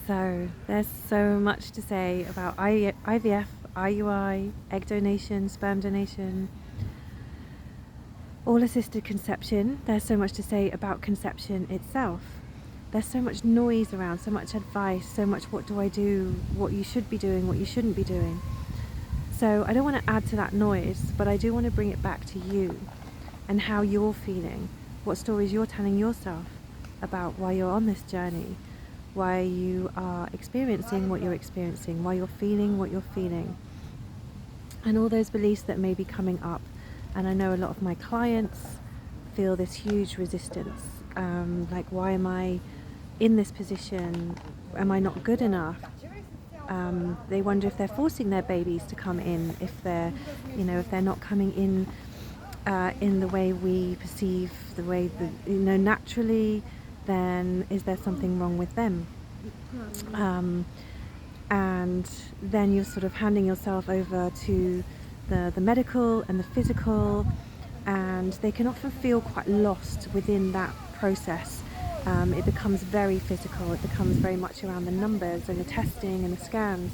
So there's so much to say about IVF, IUI, egg donation, sperm donation, all assisted conception. There's so much to say about conception itself. There's so much noise around, so much advice, so much what do I do, what you should be doing, what you shouldn't be doing. So I don't want to add to that noise, but I do want to bring it back to you and how you're feeling, what stories you're telling yourself about why you're on this journey, why you are experiencing what you're experiencing, why you're feeling what you're feeling, and all those beliefs that may be coming up. And I know a lot of my clients feel this huge resistance, like, why am I in this position? Am I not good enough? They wonder if they're forcing their babies to come in, if they're not coming in the way we perceive, the way that, naturally, then is there something wrong with them? And then you're sort of handing yourself over to the medical and the physical, and they can often feel quite lost within that process. It becomes very physical, it becomes very much around the numbers and the testing and the scans,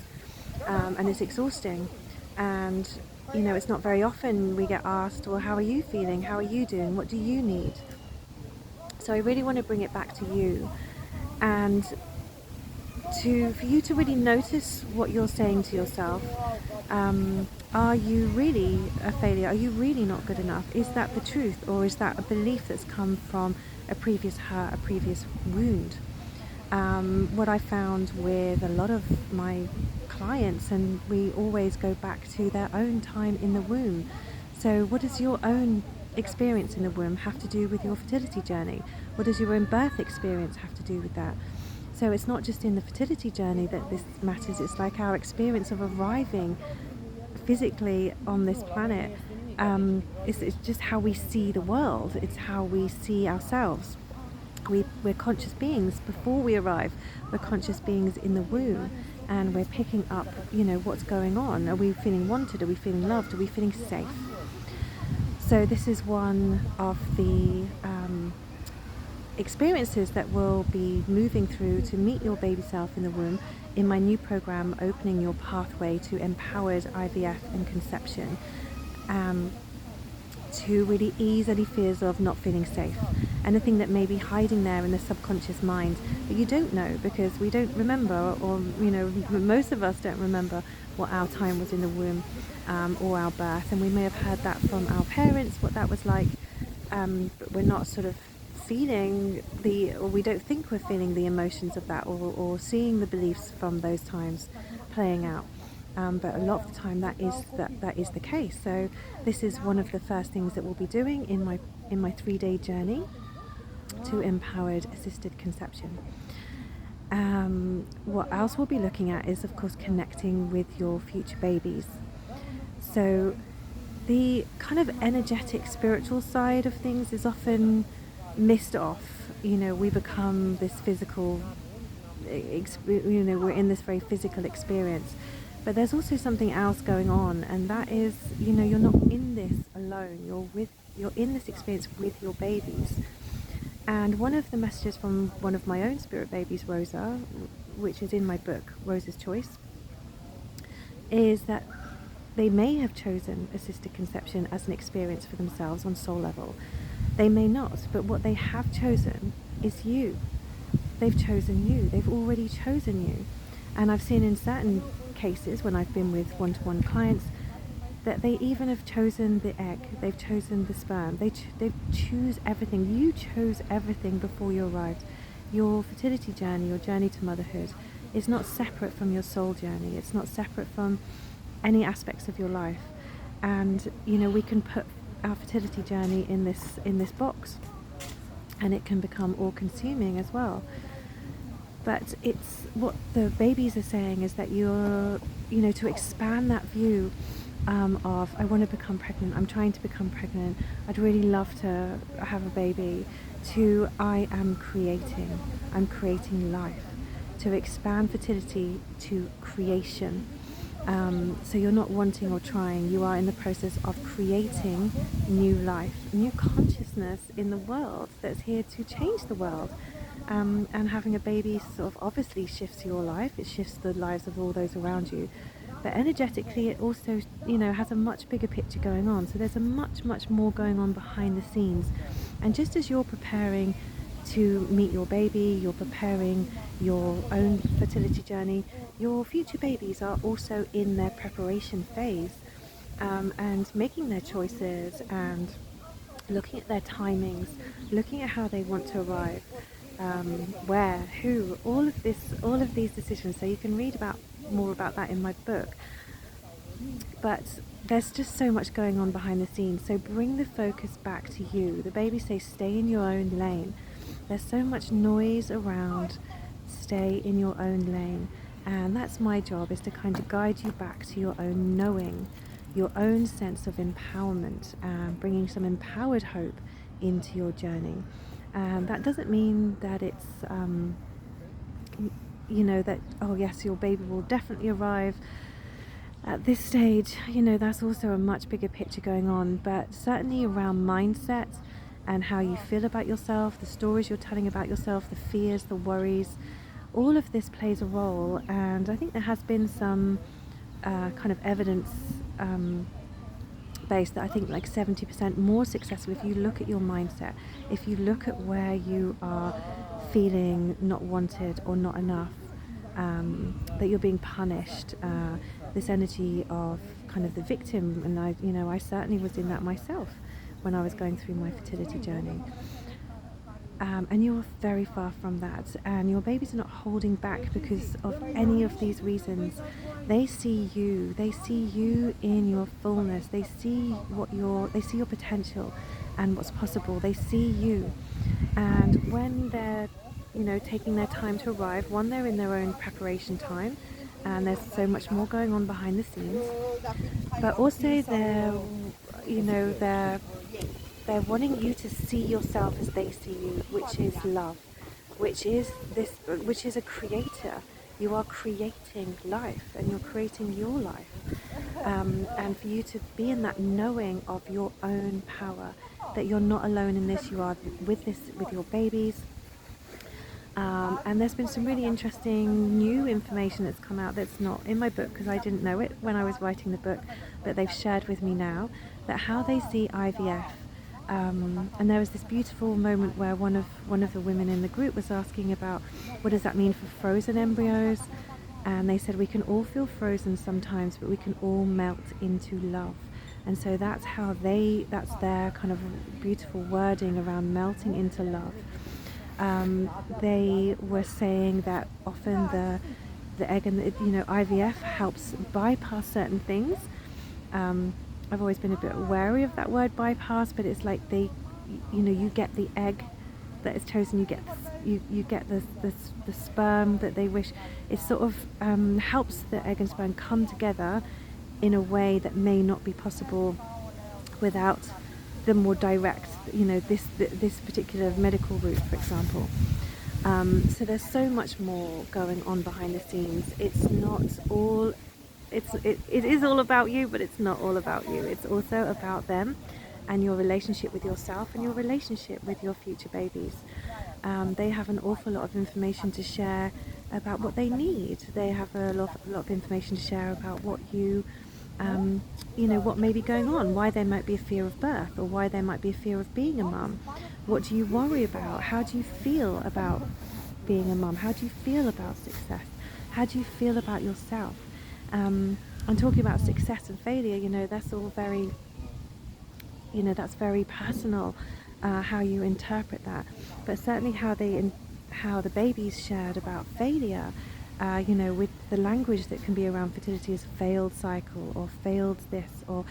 and it's exhausting. And it's not very often we get asked, well, how are you feeling? How are you doing? What do you need? So I really want to bring it back to you, and for you to really notice what you're saying to yourself. Are you really a failure? Are you really not good enough? Is that the truth, or is that a belief that's come from a previous hurt, a previous wound? What I found with a lot of my clients, and we always go back to their own time in the womb. So what does your own experience in the womb have to do with your fertility journey? What does your own birth experience have to do with that? So it's not just in the fertility journey that this matters, it's like our experience of arriving physically on this planet. It's just how we see the world, it's how we see ourselves. We're conscious beings before we arrive, we're conscious beings in the womb, and we're picking up, what's going on. Are we feeling wanted? Are we feeling loved? Are we feeling safe? So this is one of the experiences that we'll be moving through to meet your baby self in the womb in my new program, Opening Your Pathway to Empowered IVF and Conception, to really ease any fears of not feeling safe, anything that may be hiding there in the subconscious mind that you don't know, because we don't remember, or most of us don't remember what our time was in the womb, or our birth, and we may have heard that from our parents, what that was like, but we're not sort of feeling or we don't think we're feeling the emotions of that, or seeing the beliefs from those times playing out. But a lot of the time that is the case. So this is one of the first things that we'll be doing in my 3-day journey to empowered assisted conception. What else we'll be looking at is, of course, connecting with your future babies. So the kind of energetic, spiritual side of things is often missed off. We become this physical, we're in this very physical experience. But there's also something else going on, and that is, you're not in this alone. You're in this experience with your babies. And one of the messages from one of my own spirit babies, Rosa, which is in my book, Rosa's Choice, is that they may have chosen assisted conception as an experience for themselves on soul level. They may not, but what they have chosen is you. They've chosen you. They've already chosen you. And I've seen in certain cases, when I've been with one-to-one clients, that they even have chosen the egg, they've chosen the sperm, they choose everything. You chose everything before you arrived. Your fertility journey, your journey to motherhood, is not separate from your soul journey. It's not separate from any aspects of your life. And we can put our fertility journey in this box, and it can become all-consuming as well. But it's what the babies are saying is that you're, to expand that view of, I want to become pregnant, I'm trying to become pregnant, I'd really love to have a baby, to I'm creating life, to expand fertility to creation. So you're not wanting or trying, you are in the process of creating new life, new consciousness in the world that's here to change the world. And having a baby sort of obviously shifts your life, it shifts the lives of all those around you. But energetically, it also, has a much bigger picture going on. So there's a much more going on behind the scenes. And just as you're preparing to meet your baby, you're preparing your own fertility journey, your future babies are also in their preparation phase, and making their choices and looking at their timings, looking at how they want to arrive, where, who, all of these decisions. So you can read about more about that in my book. But there's just so much going on behind the scenes. So bring the focus back to you. The baby says, stay in your own lane. There's so much noise around. Stay in your own lane. And that's my job, is to kind of guide you back to your own knowing, your own sense of empowerment, and bringing some empowered hope into your journey. And that doesn't mean that it's, that, oh yes, your baby will definitely arrive at this stage. That's also a much bigger picture going on, but certainly around mindset and how you feel about yourself, the stories you're telling about yourself, the fears, the worries, all of this plays a role. And I think there has been some kind of evidence based that I think like 70% more successful if you look at your mindset, if you look at where you are feeling not wanted or not enough, that you're being punished, this energy of kind of the victim. And I certainly was in that myself when I was going through my fertility journey. And you're very far from that, and your babies are not holding back because of any of these reasons. They see you in your fullness. They see your potential and what's possible. They see you, and when they're taking their time to arrive, one, they're in their own preparation time, and there's so much more going on behind the scenes. But also they're wanting you to see yourself as they see you, which is love, which is a creator. You are creating life, and you're creating your life. And for you to be in that knowing of your own power, that you're not alone in this. You are with your babies. And there's been some really interesting new information that's come out that's not in my book, because I didn't know it when I was writing the book, but they've shared with me now that how they see IVF. And there was this beautiful moment where one of the women in the group was asking about what does that mean for frozen embryos, and they said we can all feel frozen sometimes, but we can all melt into love. And so that's their kind of beautiful wording around melting into love. They were saying that often the egg and IVF helps bypass certain things. I've always been a bit wary of that word bypass, but it's like you get the egg that is chosen, you get the sperm that they wish. It sort of helps the egg and sperm come together in a way that may not be possible without the more direct, this particular medical route, for example. So there's so much more going on behind the scenes. It's not all. It is all about you, but it's not all about you. It's also about them and your relationship with yourself and your relationship with your future babies. They have an awful lot of information to share about what they need. They have a lot of information to share about what what may be going on, why there might be a fear of birth, or why there might be a fear of being a mum. What do you worry about? How do you feel about being a mum? How do you feel about success? How do you feel about yourself? And talking about success and failure, that's all very, that's very personal, how you interpret that. But certainly how the babies shared about failure, with the language that can be around fertility is failed cycle, or failed this, or,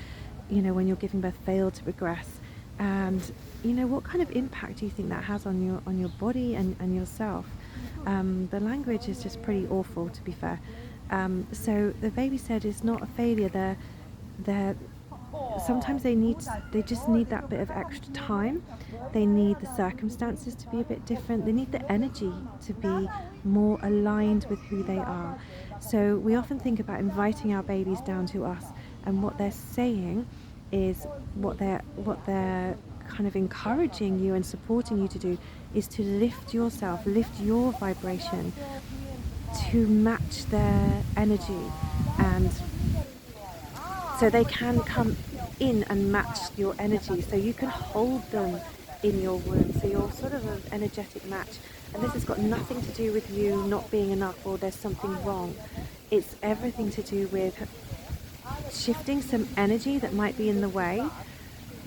when you're giving birth, failed to progress. And, what kind of impact do you think that has on your body and yourself? The language is just pretty awful, to be fair. So the baby said it's not a failure. They're sometimes they just need that bit of extra time. They need the circumstances to be a bit different. They need the energy to be more aligned with who they are. So we often think about inviting our babies down to us, and what they're saying is what they're kind of encouraging you and supporting you to do is to lift yourself, lift your vibration to match their energy, and so they can come in and match your energy, so you can hold them in your womb, so you're sort of an energetic match. And this has got nothing to do with you not being enough or there's something wrong. It's everything to do with shifting some energy that might be in the way,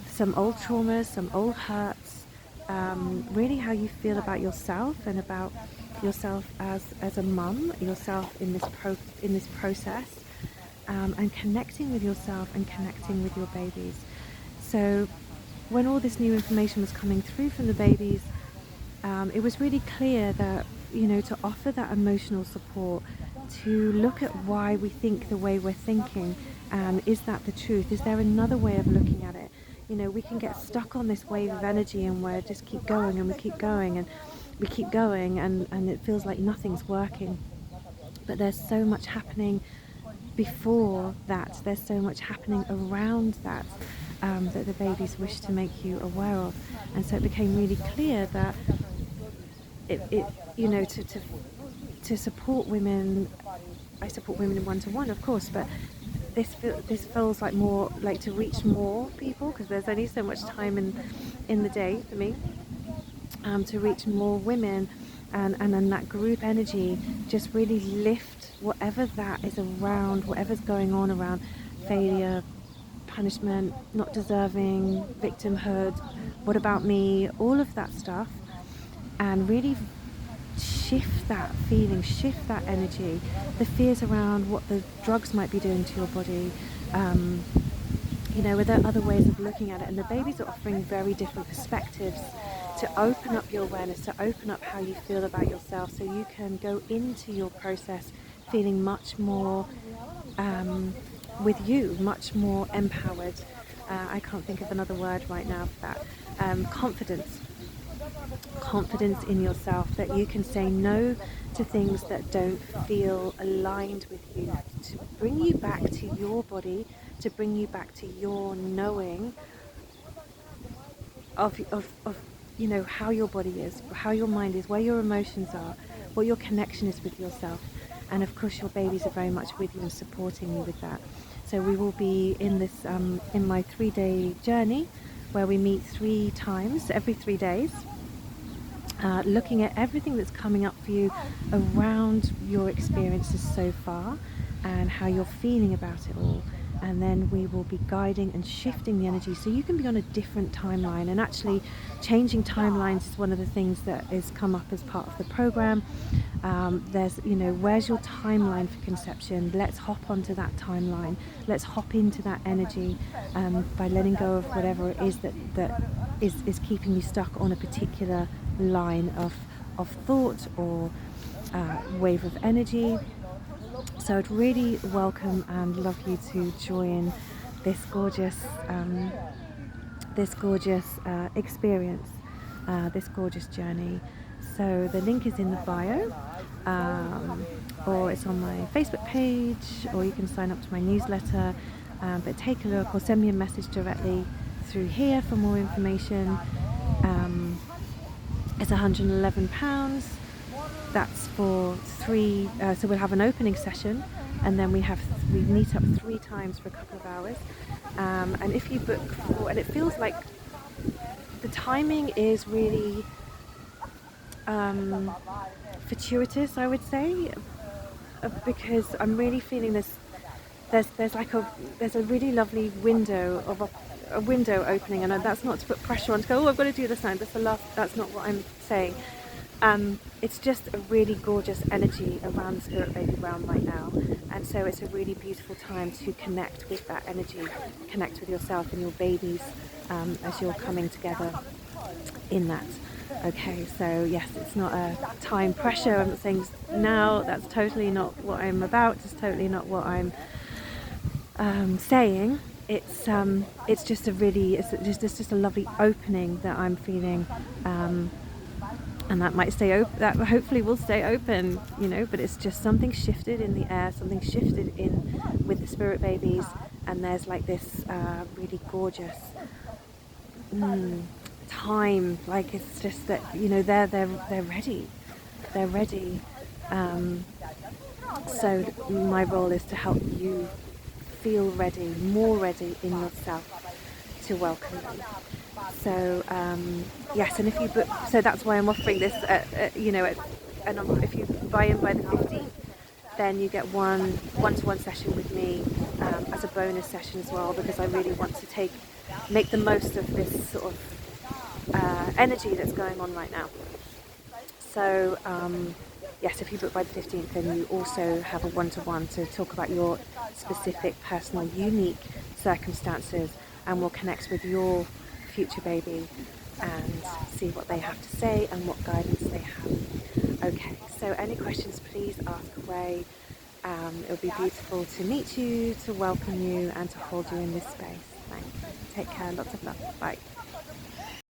some old traumas, some old hurts, really how you feel about yourself and about yourself as a mum, yourself in this process, and connecting with yourself and connecting with your babies. So when all this new information was coming through from the babies, it was really clear that, to offer that emotional support, to look at why we think the way we're thinking, and is that the truth? Is there another way of looking at it? We can get stuck on this wave of energy and we just keep going and we keep going and we keep going, and it feels like nothing's working. But there's so much happening before that, there's so much happening around that, that the babies wish to make you aware of. And so it became really clear that to support women, I support women in one-to-one, of course, but this feels like more like to reach more people, because there's only so much time in the day for me, to reach more women, and then that group energy just really lift whatever that is around, whatever's going on around failure, punishment, not deserving, victimhood, what about me, all of that stuff, and really shift that feeling, shift that energy, the fears around what the drugs might be doing to your body. Are there other ways of looking at it? And the babies are offering very different perspectives to open up your awareness, to open up how you feel about yourself, so you can go into your process feeling much more with you, much more empowered. I can't think of another word right now for that. Confidence in yourself, that you can say no to things that don't feel aligned with you, to bring you back to your body, to bring you back to your knowing of how your body is, how your mind is, where your emotions are, what your connection is with yourself. And of course your babies are very much with you and supporting you with that. So we will be in this in my 3-day journey, where we meet 3 times every 3 days, looking at everything that's coming up for you around your experiences so far and how you're feeling about it all. And then we will be guiding and shifting the energy so you can be on a different timeline. And actually changing timelines is one of the things that has come up as part of the program. There's, where's your timeline for conception? Let's hop onto that timeline. Let's hop into that energy, by letting go of whatever it is that is keeping you stuck on a particular line of thought or wave of energy. So I'd really welcome and love you to join this gorgeous experience, this gorgeous journey. So the link is in the bio, or it's on my Facebook page, or you can sign up to my newsletter, but take a look or send me a message directly through here for more information. It's £111. That's for 3, so we'll have an opening session, and then we meet up 3 times for a couple of hours. And if you book for, and it feels like the timing is really fortuitous, I would say, because I'm really feeling there's a really lovely window of a window opening, and that's not to put pressure on to go, oh, I've got to do this now, that's not what I'm saying. It's just a really gorgeous energy around the Spirit Baby realm right now, and so it's a really beautiful time to connect with that energy, connect with yourself and your babies, as you're coming together in that. Okay, so yes, it's not a time pressure. I'm not saying now, that's totally not what I'm about, it's totally not what I'm saying. It's just a lovely opening that I'm feeling, and that might stay open, that hopefully will stay open, but it's just something shifted in the air, something shifted in with the Spirit Babies, and there's like this really gorgeous time. Like, it's just that, you know, they're ready. They're ready. So my role is to help you feel ready, more ready in yourself to welcome them. So yes, and if you book, so that's why I'm offering this. And if you buy in by the 15th, then you get one-to-one session with me as a bonus session as well, because I really want to make the most of this sort of energy that's going on right now. So yes, if you book by the 15th, then you also have a one-to-one to talk about your specific, personal, unique circumstances, and we'll connect with your future baby and see what they have to say and what guidance they have. Okay, so any questions, please ask away. It'll be beautiful to meet you, to welcome you, and to hold you in this space. Thank you. Take care. Lots of love. Bye.